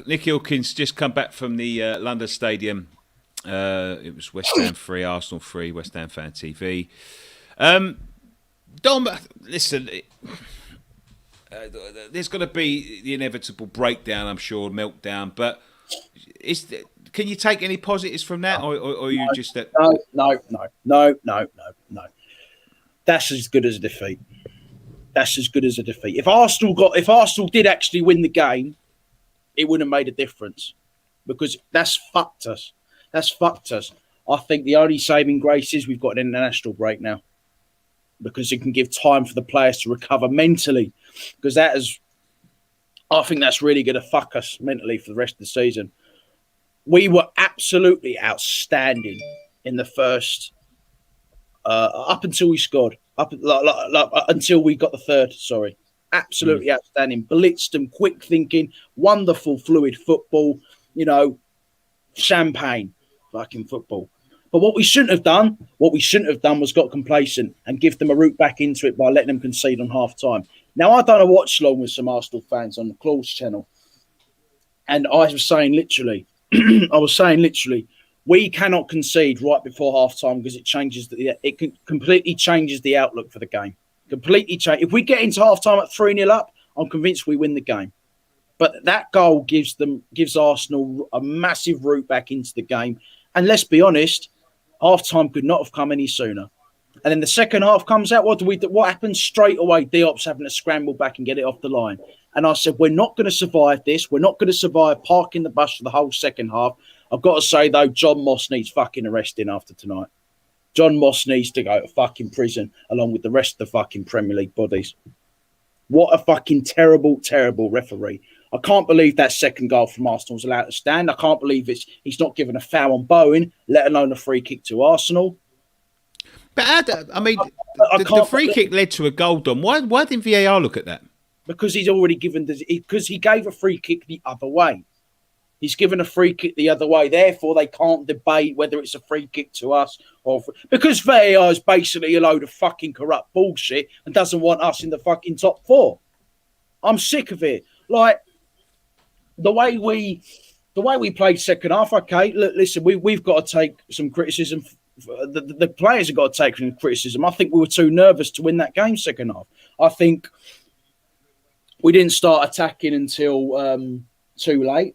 Nick Hawkins just come back from the London Stadium. It was West Ham 3, Arsenal 3, West Ham Fan TV. Dom, listen, there's going to be the inevitable breakdown, I'm sure, meltdown. But can you take any positives from that, or are you just that? No. That's as good as a defeat. That's as good as a defeat. If Arsenal did actually win the game, it wouldn't have made a difference, because that's fucked us. That's fucked us. I think the only saving grace is we've got an international break now, because it can give time for the players to recover mentally, because I think that's really going to fuck us mentally for the rest of the season. We were absolutely outstanding in the first, up until we scored, until we got the third. Sorry, absolutely outstanding. Blitzed them, quick thinking, wonderful, fluid football. Champagne fucking football. But what we shouldn't have done was got complacent and give them a route back into it by letting them concede on half time. Now, I done a watch along with some Arsenal fans on the Claws channel, and I was saying literally, we cannot concede right before half time, because it completely changes the outlook for the game. Completely change. If we get into half time at 3-0 up, I'm convinced we win the game. But that goal gives Arsenal a massive route back into the game. And let's be honest, half time could not have come any sooner. And then the second half comes out. What do we do? What happens straight away? Diop's having to scramble back and get it off the line. And I said, we're not going to survive this. We're not going to survive parking the bus for the whole second half. I've got to say, though, John Moss needs fucking arresting after tonight. John Moss needs to go to fucking prison along with the rest of the fucking Premier League bodies. What a fucking terrible, terrible referee. I can't believe that second goal from Arsenal was allowed to stand. I can't believe he's not given a foul on Bowen, let alone a free kick to Arsenal. But the free kick led to a goal, Dom. Why didn't VAR look at that? Because he's already because he gave a free kick the other way. He's given a free kick the other way. Therefore, they can't debate whether it's a free kick to us because VAR is basically a load of fucking corrupt bullshit and doesn't want us in the fucking top four. I'm sick of it. Like the way we played second half. Okay, look, listen, we've got to take some criticism. The players have got to take some criticism. I think we were too nervous to win that game second half. I think we didn't start attacking until too late.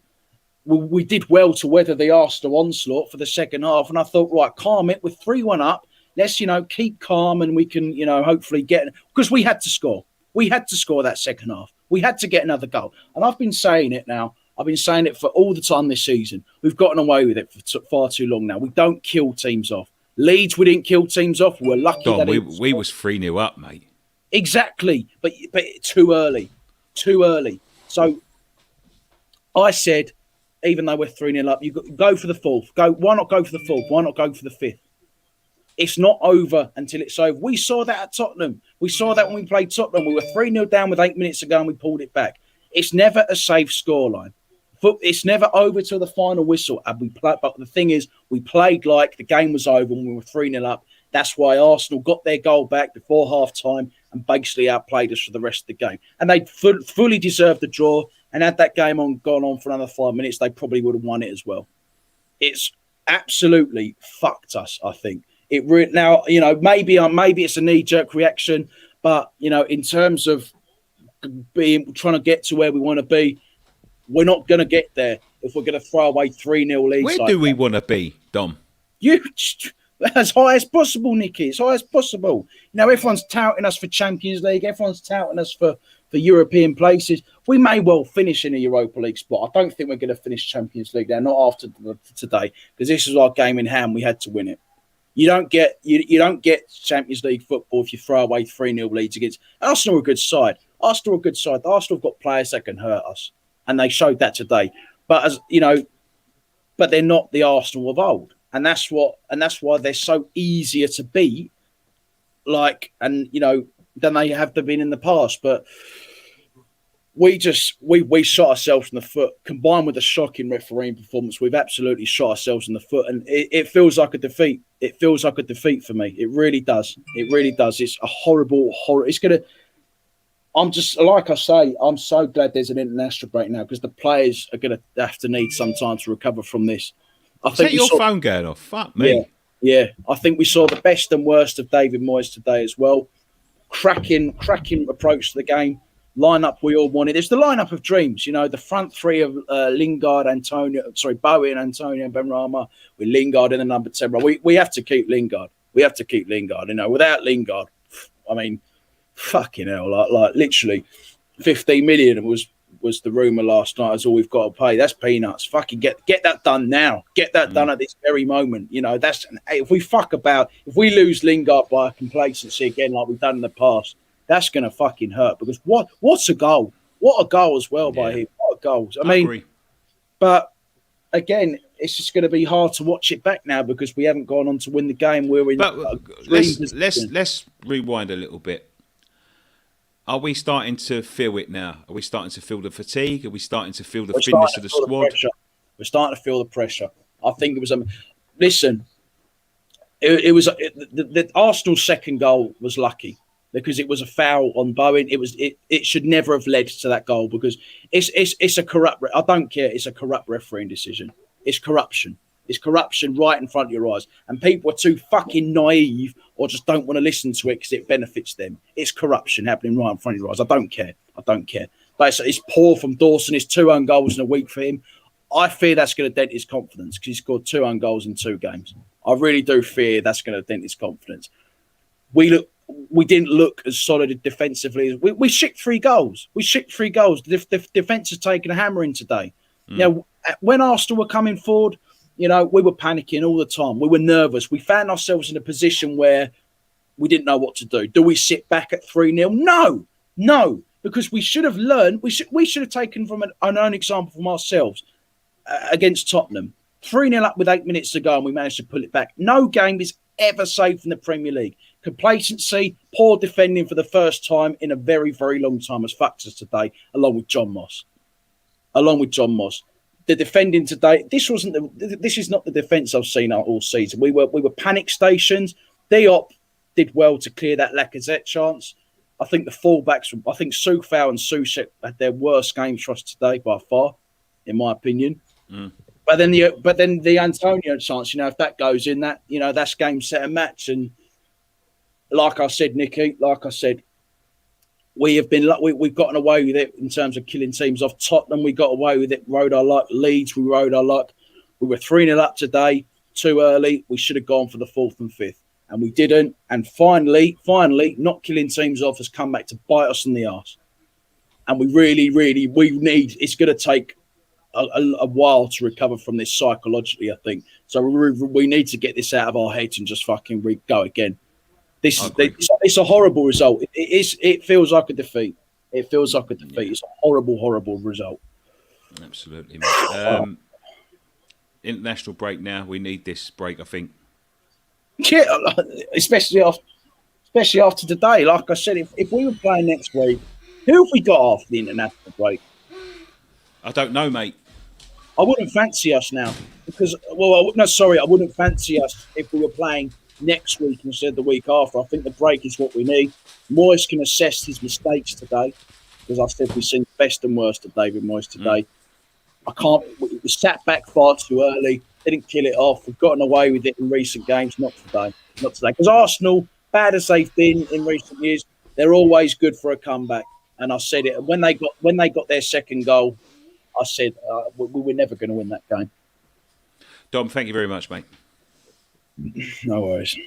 We did well to weather the Arsenal onslaught for the second half. And I thought, right, calm it. We're 3-1 up. Let's, keep calm and we can, hopefully get... Because we had to score. We had to score that second half. We had to get another goal. And I've been saying it now. I've been saying it for all the time this season. We've gotten away with it for far too long now. We don't kill teams off. Leeds, we didn't kill teams off. We're lucky Dom, that we was 3-0 up, mate. Exactly. But too early. Too early. So I said... Even though we're 3-0 up, you go for the fourth. Why not go for the fourth? Why not go for the fifth? It's not over until it's over. We saw that at Tottenham. We saw that when we played Tottenham. We were 3-0 down with 8 minutes to go and we pulled it back. It's never a safe scoreline. It's never over till the final whistle. And but the thing is, we played like the game was over when we were 3-0 up. That's why Arsenal got their goal back before half-time and basically outplayed us for the rest of the game. And they fully deserved the draw. And had that game gone on for another 5 minutes, they probably would have won it as well. It's absolutely fucked us, I think. Now, maybe it's a knee-jerk reaction, but, in terms of trying to get to where we want to be, we're not going to get there if we're going to throw away 3-0 leads. Where do we want to be, Dom? As high as possible, Nicky. As high as possible. Everyone's touting us for Champions League. Everyone's touting us for European places. We may well finish in a Europa League spot. I don't think we're going to finish Champions League now, not after today, because this is our game in hand. We had to win it. You don't get Champions League football if you throw away 3-0 leads against Arsenal. Are a good side. Arsenal have got players that can hurt us, and they showed that today. But but they're not the Arsenal of old, and that's why they're so easier to beat. Than they have been in the past. But we shot ourselves in the foot. Combined with the shocking refereeing performance, we've absolutely shot ourselves in the foot, and it feels like a defeat. It feels like a defeat for me. It really does. It really does. It's a horrible. It's gonna. I'm just like I say, I'm so glad there's an international break now because the players are going to have to need some time to recover from this. I Is think that your phone going off? Fuck yeah, me. yeah. I think we saw the best and worst of David Moyes today as well. Cracking approach to the game. Lineup we all wanted. It's the lineup of dreams, you know. The front three of Lingard, Bowen, Antonio, and Benrahma with Lingard in the number 10. We have to keep Lingard. We have to keep Lingard. You know, without Lingard, I mean, fucking hell, like literally, 15 million was the rumour last night. Is all we've got to pay. That's peanuts. Fucking get that done now. Get that done at this very moment. You know, if we lose Lingard by complacency again, like we've done in the past, that's going to fucking hurt. Because what's a goal? What a goal as well by him. What a goal. I mean, agree. But again, it's just going to be hard to watch it back now because we haven't gone on to win the game. Let's rewind a little bit. Are we starting to feel it now? Are we starting to feel the fatigue? Are we starting to feel the fitness of the squad? We're starting to feel the pressure. I think it was listen. It was the Arsenal's second goal was lucky because it was a foul on Bowen. It should never have led to that goal because it's a corrupt. I don't care. It's a corrupt refereeing decision. It's corruption. It's corruption right in front of your eyes. And people are too fucking naive or just don't want to listen to it because it benefits them. It's corruption happening right in front of your eyes. I don't care. But it's poor from Dawson. It's 2 own goals in a week for him. I fear that's going to dent his confidence because he scored 2 own goals in 2 games. I really do fear that's going to dent his confidence. We didn't look as solid defensively. We shipped 3 goals. The defence has taken a hammering today. Now, when Arsenal were coming forward, you know, we were panicking all the time. We were nervous. We found ourselves in a position where we didn't know what to do. Do we sit back at 3-0? No, because we should have learned. We should have taken from an own example from ourselves against Tottenham. 3-0 up with 8 minutes to go, and we managed to pull it back. No game is ever safe in the Premier League. Complacency, poor defending for the first time in a very, very long time has fucked us today, along with John Moss. The defending today, this is not the defence I've seen all season. We were panic stations. Diop did well to clear that Lacazette chance. I think the fullbacks, Soufal and Soucek had their worst games for us today by far, in my opinion. But then the Antonio chance, you know, if that goes in, that, you know, that's game, set, and match. And like I said, Nicky, we've gotten away with it in terms of killing teams off. Tottenham, we got away with it, rode our luck. Leeds, we rode our luck. We were 3-0 up today, too early. We should have gone for the 4th and 5th, and we didn't. And finally, not killing teams off has come back to bite us in the arse. And we really need. It's going to take a while to recover from this psychologically, I think. So we need to get this out of our heads and just fucking go again. It's a horrible result. It feels like a defeat. It's a horrible result. Absolutely, international break now. We need this break, I think. Yeah, especially after today. Like I said, if we were playing next week, who have we got after the international break? I don't know, mate. I wouldn't fancy us now because, I wouldn't fancy us if we were playing next week instead of the week after. I think the break is what we need. Moyes can assess his mistakes today, because I said we've seen the best and worst of David Moyes today. We sat back far too early, didn't kill it off. We've gotten away with it in recent games, not today. Because Arsenal, bad as they've been in recent years, they're always good for a comeback. And I said it when they got their second goal. I said we were never going to win that game. Dom, thank you very much, mate. No worries.